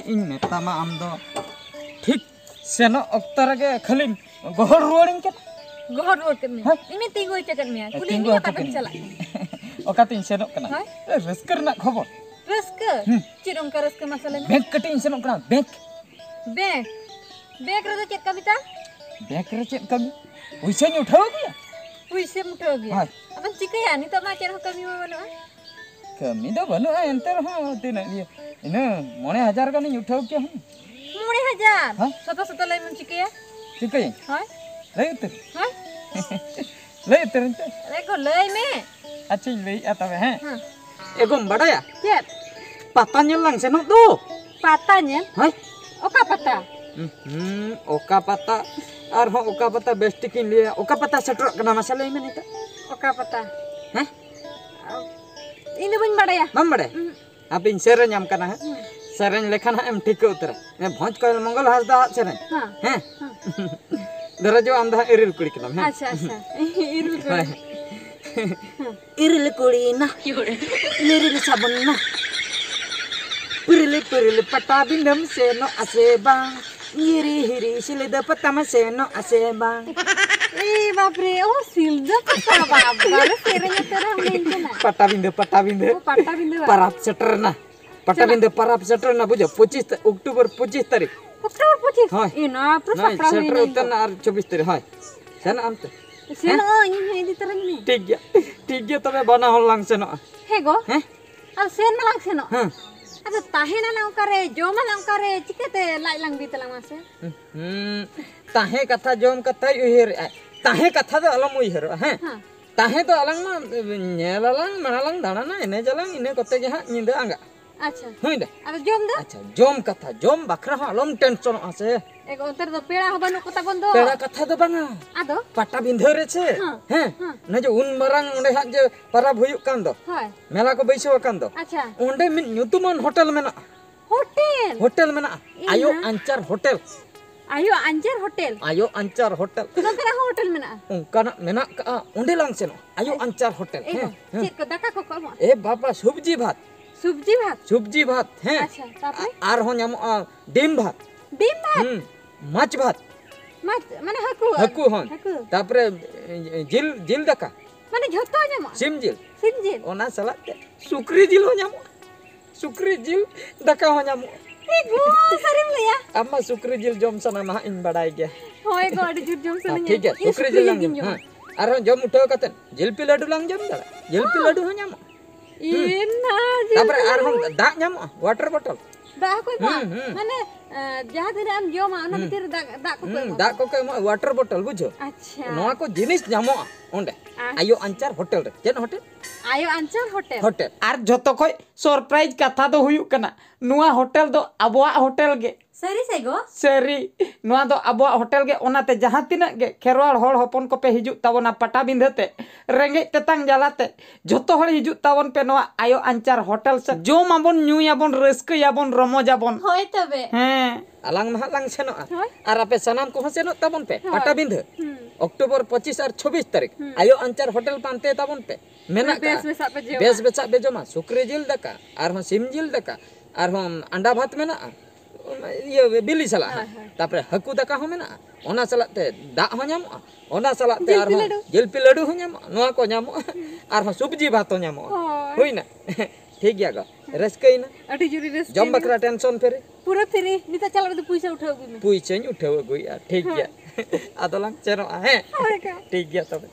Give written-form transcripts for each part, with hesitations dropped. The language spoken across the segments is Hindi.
इन मेतामा आम दो ठीक सेनो ऑक्टर के खाली गोहर रुआरिंग के गोहर रुआर के में इने तिंगो चकन में कुली नी का तक चला ओकातिन सेनो कना रस्कर ना खबर रस्कर चिरम का रस्कर मसाला बैंक कटिंग सेनो कना बैंक रे तो चेक कविता बैंक रे चेक कमी पैसा नी उठाओ गया पैसे उठाओ गया अपन चिकया नी तो मा चेर कमी बनो कमी दो बनो एंतर हो तिना इने 9000 का नी उठाओ क्या हम 9000 सता लई मन चिकया चिकया हाय लई उतर हाय लई उतर अरे को लई में अच्छा लई आता है एगो बड़ाया चेत पता nyel lang senok do patanya hai oka pata oka pata ar ho oka pata bestikin liya oka pata setrok kena masalah ini ita oka pata ini bun badaya mam badaya abin sereng nyam kana sereng lekhan em ठीक उतर ने भोज कोयल मंगल हासदा sereng हैं दरजो अंधा इरिल कुड़ी कलम है अच्छा इरिल कुड़ी इरिल कुड़ी ना इरिल साबन ना Pirili pata bindam seno asebang hiri silida patama seno asebang बापरे ओ सिलदा पता बाबा सेरenya तरह मेंजना पटा बिंदु parap seter na pata bindu parap seter na bujo 25 अक्टूबर 25 तारीख अक्टूबर 25 इना प्रसाद सेटर उतन और 24 तारीख हाय सेन आमते सेन इन हेदी तरह ने ठीक गया तबे बना हो लांग सेनो हेगो हैं अब सेन मलांग सेनो अबे ताहेना ना करे जोमा ना करे चिकेते लाई लंग बीतला मासे ताहे कथा जोम कथा उहिर ताहे कथा तो अलम उहिर हैं ताहे तो अलंग मा नेलालंग मनालंग दाना इने जलंग इने कते के हा निंदा आंगा अच्छा होइदा अबे जोम दा अच्छा जोम कथा जोम बखरा हा अलम टेंशन आसे एक अंतर तो पेड़ा हबनो कता बंदो पेड़ा कथा तो बांगा आदो पाटा बिंधो रे छे हैं न जो उन मरंग ओंडे हा जे परब हुयुक कान दो हाय मेला को बैसो कान दो अच्छा ओंडे मिन ᱧᱩᱛᱩᱢᱟᱱ होटल मेना होटल मेना आयो अंचार होटल नोकरा होटल मेना उनकाना मेना का ओंडे लांग सेनो आयो अंचार होटल हैं चेक को दाका को कम ए बाबा सब्जी भात हैं अच्छा तापरे आर हो ᱧᱟᱢᱚᱜ डिम भात माछ भात माने हकु हन तापरे जिल दाका माने झोतो ᱧᱟᱢᱚᱜ सिम जिल ओना सलाते सुक्री जिल हो ᱧᱟᱢᱚᱜ सुक्री जिल दाका हो ᱧᱟᱢᱚᱜ ए गो सरिम लया अम्मा सुक्री जिल जोम सना मा इन बडाय गया होय गो अडी जुर जोम सना ठीक है सुक्री जिल लांग हां आरो जोम उठो कतन जिलपि लाडू लांग जोम दा जिलपि लाडू हो ᱧᱟᱢᱚᱜ इना तापरे आर हम दा ᱧᱟᱢᱚᱜ वाटर बॉटल दा को माने जहां दिन हम जोमा ओना भीतर दा को वाटर बॉटल बुझो अच्छा नोआ को जिनिस ᱧᱟᱢᱚᱜ ओंडे आयो अंचार होटल रे जेन होटल आर जतो खय सरप्राइज कथा दो हुयुक कना नुआ होटल दो अबवा होटल गे सरी सेगो सरी नुआ दो अबवा होटल गे ओनाते जहां तिना गे खेरवाल होड़ होपन को पे हिजु ताबोना पटा बिंधते रेंगे तेतांग जालाते जतो हड़ हिजु ताबन पे नुआ आयो अंचार होटल से जो माबन न्यूयाबन रस्कयाबन रमोजाबन होय तबे हैं अलांग महा लांग सेनो आर आपे सनाम को सेनो ताबन पे पटा बिंध अक्टूबर 25 और 26 तारीख आयो अंचार होटल पानते ताबन पे मेना बेस बेसा बेजमा सुक्री जिल दका आर हो सिम जिल दका आर हो अंडा भात मेना ये बिली सला तापरे हकु दका हो मेना ओना सलाते दा हो ᱧᱟᱢᱚᱜ ओना सलाते आर हो जिलपि लाडू हो ᱧᱟᱢᱚᱜ नोआ को ᱧᱟᱢᱚᱜ आर हो सब्जी भात हो ᱧामᱚᱜ होइना ठीक गया ग रस्कइना अडी जुरी रस जम बकरा टेंशन फेरे पूरा फेरे निता चला तो पैसा उठाओ गुमे पैसा उठाओ गुया ठीक गया आदोलांग चेनो है ठीक गया तबे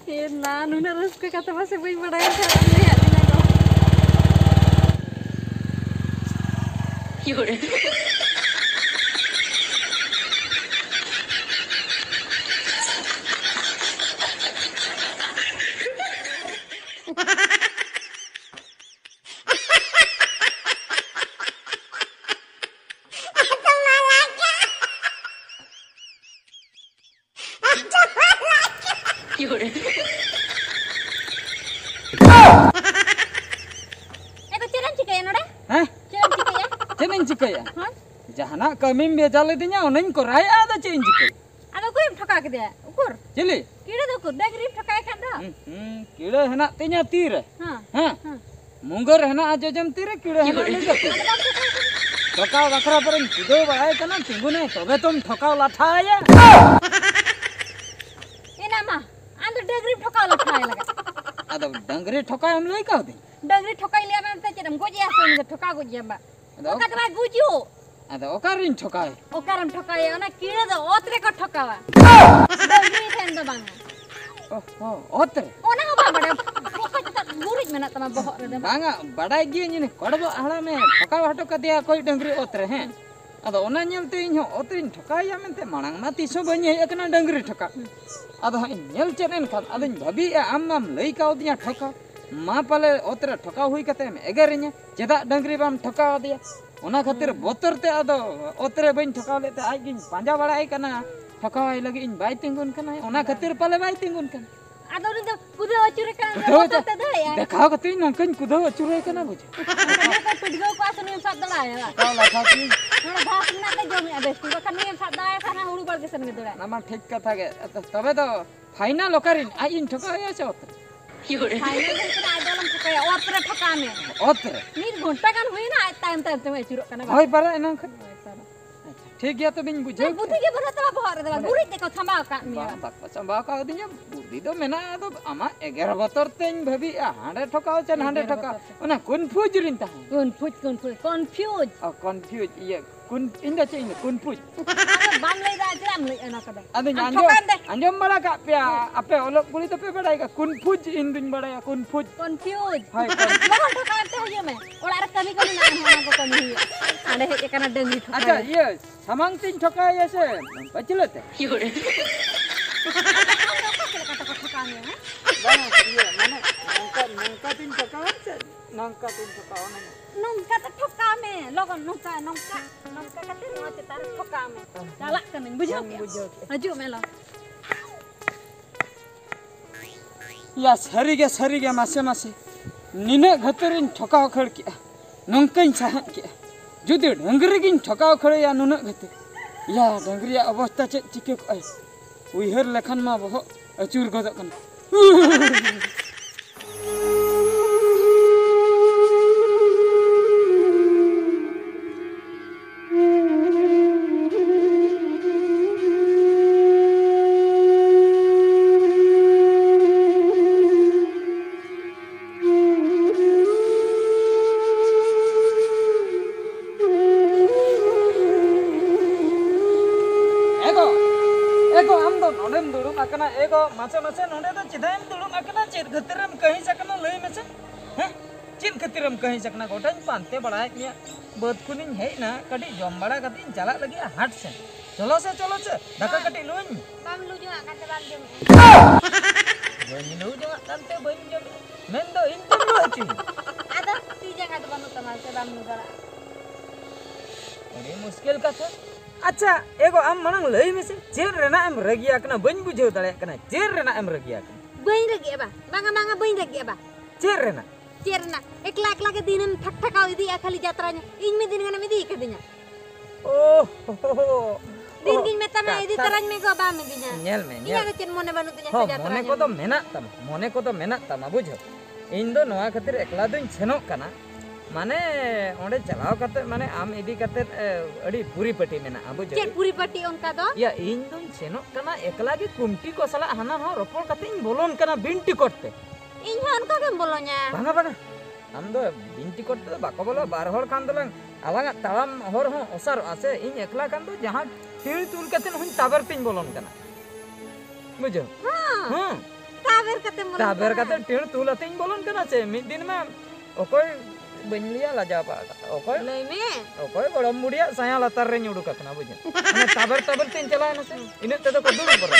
ये ना नुना रस के कथा बसे बई बडाय ले आदिना को योरे योरे चिकया जहाना कमी बेजा लेदिया ओनन कोराय आदा चेन चिकय आदा कोई ठका के दे उकुर चिली कीड़े दो को देगरी ठकाय खान दा कीड़े हना तिnya तीर हां मुंगर है ना जोजम तीरे कीड़े है ना ठोकाव बखरा पर कुदो बड़ाई कना तिंगुने तबे तुम ठोकाव लाठाया एना मा आंद डगरी ठोकाव लखाय लगा अद डंगरी ठोकाय हम लई कहते डगरी ठोकाय लिया में ते चरम गोजिया से ठोका गोजिया बा ओका तबा गुजियो अद ओकारिन ठोकाय ओकारम ठोकाय ओना कीड़े दो ओतरे को ठोकावा डगरी थेन दो बांगा ओहो ओतरे ओना बा बड़ा ओका त गुरिज मेना तमा बहर रे बांगा बड़ाई गी नि कोडबो हड़ा में ठोकाव हटो क दिया कोई डंगरी ओतरे हैं अद ओना नेलते इन ओतरिन ठोकाया मेनते मांग मा तिसो बनी हे एकना डंगरी ठोका अद नेल चेन खान अदन भाभी आम लई काव दिया ठोका मा पाले ओतरे ठोका हुई कते में एगरिnya चेदा डंगरी बाम ठोका दिया ओना खातिर बोतर ते अद ओतरे बइन ठोका लेते आज गिन पांजा बड़ाई कना ठोकावाई लगी इन बाई तिंगुन कना ओना खातिर पाले बाई तिंगुन कना आदो रे कुदो अचुरे कना ते दे देखाव कते नंकन कुदो अचुरे कना बुझे पिडगो को आसने सब दड़ाया काला खाती ना घास ना ते जमी बेस्टी बखन ने सब दड़ाया खाना हुड़ू बड़ के सन में दड़ा नामा ठीक कथा के तबे तो फाइनल ओकरिन आज इन ठोकाया छ ओतरे फाइनल दिन आदोलम ठोकाया ओतरे ठोका में ओतरे नीर घंटा कान हुई ना टाइम टाइम ते अचुरो कना होय पारे एना ठीक गया तो बिन बुझे बुद्धि के बरत बा बहर दे गुरी देखो थंबा का में बाक संभा का दिया बुद्धि तो मेना तो आमा 11 बतर तेन भाभी हांडे ठोकाव चन हांडे ठोका ओना कन्फ्यूज रिन ता कन्फ्यूज ये कुन इंदा चे इन कन्फ्यूज बाम ले दा जराम ले एना कदा अदे अंजम बड़ा का पे आपे ओलो गुली तो पे बड़ाई का कन्फ्यूज इन दिन बड़ा कन्फ्यूज हाय लोगन ठोकाते होय में ओला रे कमी कमी ना होना को कमी हुई हांडे हे एकना डंगी ठोका अच्छा ये सामान तीन ठोका ऐसे बचलते ठोका में है ये माने नंका तीन ठोका से नंका तीन ठोका नंका तो ठोका में लोगन नंका कते नो ते तार ठोका में डाला कन बुझो हजू में लो या सरी गे मासे निने घतरिन ठोका खड़ के नंकन सह के जुदी डंगरी गिन ठोकाव खड़े या नुना घते या डंगरी अवस्था चे चिके को उइहर लेखन मा बहो अचूर गदक कन एको हम दो नोडेम दुड़ुम अकना एको मासे नोडे तो चिदाम दुड़ुम अकना चेद खतिरम कहीं सकना लई मेसे हैं चिन खतिरम कहीं सकना गोटान पांते बड़ाय मिया बद कुनिन हे ना कडी जम बड़ा कतिन चला लगी हाट से चलो से दाका कटी लुन बाम लु जो काते बाम जम बनी लु जो काते बनी जम मेन दो इन तुम लु हची आदा ती जगह तो बनु तमाल से बाम लु दरा अरे मुश्किल कथा अच्छा एगो आम मनंग लई मेसे चेर रेना एम रगिया कना बन बुझेव दड़े कना चेर रेना एम रगिया कना बइन रगे बा बांगा बइन रगे बा चेर रेना एकला के दिनम ठक ठकाव इदी खाली यात्रा इन में दिन गना में दी के दिना ओ दिन गिन में तमा इदी तरज में गो बा में दिना नेल में इया के चेन मने बनु दिना हो मने को तो मेना तमा बुझो इन दो नवा खातिर एकला दिन छेनो कना माने ओंडे चलाव कते माने आम इदी कते अड़ी पूरी पट्टी मेना बुझो चेन पूरी पट्टी उनका दो या इन दोन छेनो कना एकला के कुमटी को सला हाना हो रोपोल कते इन बोलोन कना बिनटी करते इन उनका के बोलोnya बांगा हम दो बिनती करते तो बाको बोलो बार हर खान दलंग अलग तालाम हर हो ओसार आसे इन एकला खान दो जहां टील तुल कते हुन ताबर तिन बोलोन कना बुझो हां ताबर कते टील तुल अतिन बोलोन कना से मिद दिन में ओकोय बनिया लाजा पा ओकोय लई में ओकोय गड़म मुड़िया साया लतार रे उडुक कना बुझो माने ताबर तिन चलाय न से इने ते तो कदुल पर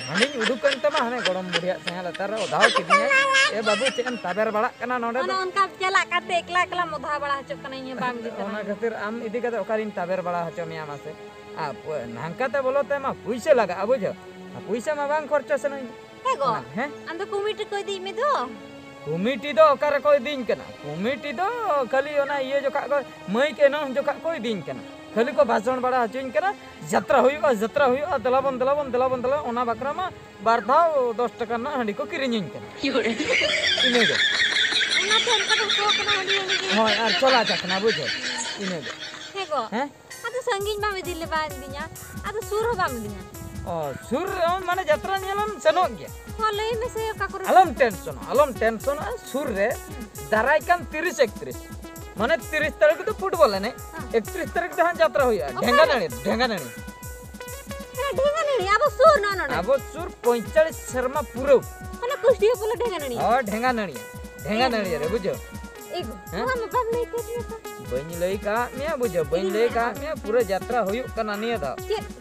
हानि उडुक कन तमा हाने गड़म मुड़िया साया लतार रे ओधाव किदिया ए बाबू चेन ताबर बड़ा कना नोडे तो उनका चला काते एकला मोधा बड़ा हचो कना ये बाम दी ओना खातिर आम इदी कते ओकारिन ताबर बड़ा हचो मिया मासे आ नांकाते बोलोते मा पैसा लगा बुझो पैसा मा बांग खर्च से नहीं हेगो हैं अंदर कमिटी कोई दी में दो कमिटी दो ओकारे कोई दिन कना कमिटी दो खाली ओना ये जो का मई के न जो का कोई दिन कना खाली को भाषण बड़ा हचुन कना यात्रा हुई दलाबन ओना बकरा मा बार धाव 10 टका ना हंडी को किरिनिन कना इने Una ten ka to kena handi ni. Hoi ar chola jakna bujo. Ine ge. Hego. Heh? Ado sangin ba me dile ba dinya. Ado suro ba me dinya. Oh, sur mane jatra nyelam senok ge. Hole me se ka kore. Alam tension sur re darai kan 30 31 माने 30 तारीख तो फुटबॉल है ने 31 तारीख तो यात्रा हुई ढेंगा नणी ढेंगा नणी अब सुर ना ना अब सुर 45 शर्मा पूरो माने कुश्ती बोले ढेंगा नणी हां ढेंगा नणी रे बुझो एगो हम बम नहीं के बइन लई का मिया बुझो बइन लई का मिया पूरा यात्रा हुई कना निया दा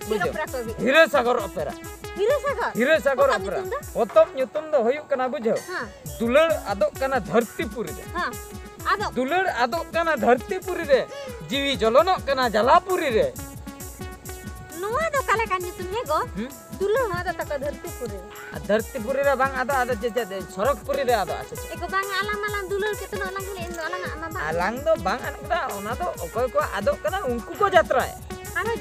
बुझो हीरे सागर ओपेरा ओपेरा ओतम ᱧᱩᱛᱩᱢ ᱫᱚ ᱦᱩᱭᱩᱜ ᱠᱟᱱᱟ ᱵᱩझᱷᱟᱹᱣ दुलड़ आदोग कना धरतीपुरी रे हां आदो दुलड़ आदोग कना धरतीपुरी रे जीवी जलनो कना जलापुरी रे नोआ दो काले का ᱧᱩᱛᱩᱢ हेगो दुलड़ आदो तक धरतीपुरी रे बांग आदो आदो जे सरकपुरी रे आदो आछे एको बांग आलाम आलाम दुलड़ केतनो आलाम हेले इन आलाम आमा बा आलांग दो बांग अनकदा ओना दो ओकोय को आदो कना उनको को यात्रा है आरो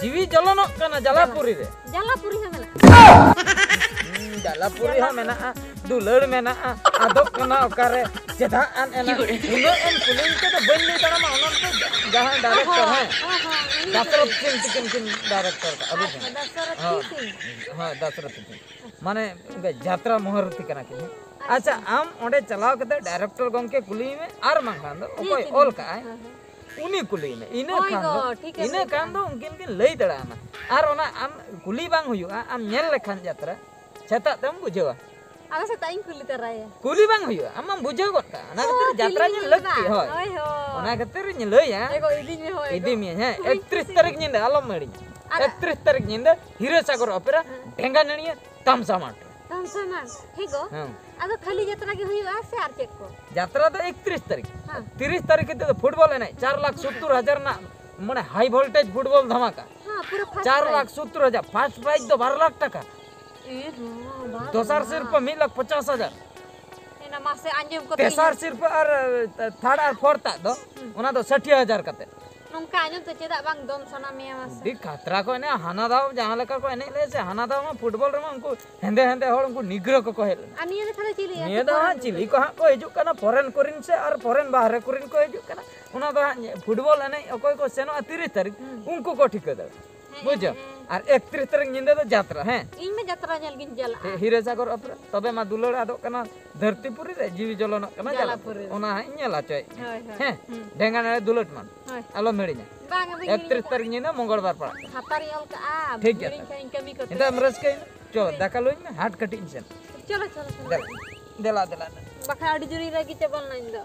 जीवी जलनो कना जलापुरी रे जलापुरी हमेला जलापुरी हा मेना दुलड़ मेना आदो कना ओकारे जेदा अन एना उनो एन पुलिंग के तो बन्नी कना मा ओनन तो जहां डायरेक्टर है दशरथ सिंह डायरेक्टर का अभी हां दशरथ सिंह माने यात्रा मोहरती कना के अच्छा आम ओंडे चलाव के डायरेक्टर गंके कुली में आर मांगान दो ओकोय ओल का उनी कुली में इने कान दो उनकिन किन लई दड़ा ना आर ओना आम कुली बांग हुयुआ आम नेल लेखान यात्रा छता तम बुझेवा आगे से ताइन कुली तराय कुली बांग हुयुआ आम बुझेव गोटा ना खातिर यात्रा ने लगती होय ओना खातिर ने लई एगो इदी में होय इदी में है 31 तारीख निंदा आलम मेड़ी 31 तारीख निंदा हीरे सागर ओपेरा ढेंगा नणिया तामसामाट हेगो आदो खाली यात्रा के हुयुआ से आर चेक को यात्रा तो 31 तारीख 30 तारीख के तो फुटबॉल है ना 4,70,000 ना माने हाई वोल्टेज फुटबॉल धमाका हां पूरा 4,70,000 फर्स्ट प्राइज तो 12 लाख टका ए हां दोसर सिर्फ 1,50,000 एना मासे आंजम को तेसर सिर्फ और थर्ड और फोर्थ दो ओना तो 60,000 कते नोंका आंजम तो चेदा बांग दम सना मिया मासे दी खतरा को ने हाना दाव जहां लेका को एने ले से हाना दाव में फुटबॉल रे उनको हेंदे हेंदे होड़ उनको निग्रह को कहे अनिया खाली चिली निया दा चिली को को हिजु कना फॉरेन कोरिन से और फॉरेन बाहर कोरिन को हिजु कना उना दा फुटबॉल एने अकोय को सेनो 30 तारीख उनको को ठिका दे बुझो और 31 तारीख निंदे तो यात्रा है इन में यात्रा जल गिन जला हीरे सागर ओपेरा तबे मा दुलड़ आदो कना धरतीपुरी रे जीवी जलनो कना जलापुरी ओना है नेला चय हैं ढेंगा ने दुलड़ मान आलो मेड़ीना 31 तारीख निंदा मंगलवार पड़ा हातारी अल का ठीक है कमी को इंदा मरस के चलो दाका लोइन में हाट कटिंग से चलो देला बखा अडी जुरी रगी चबल नहीं दो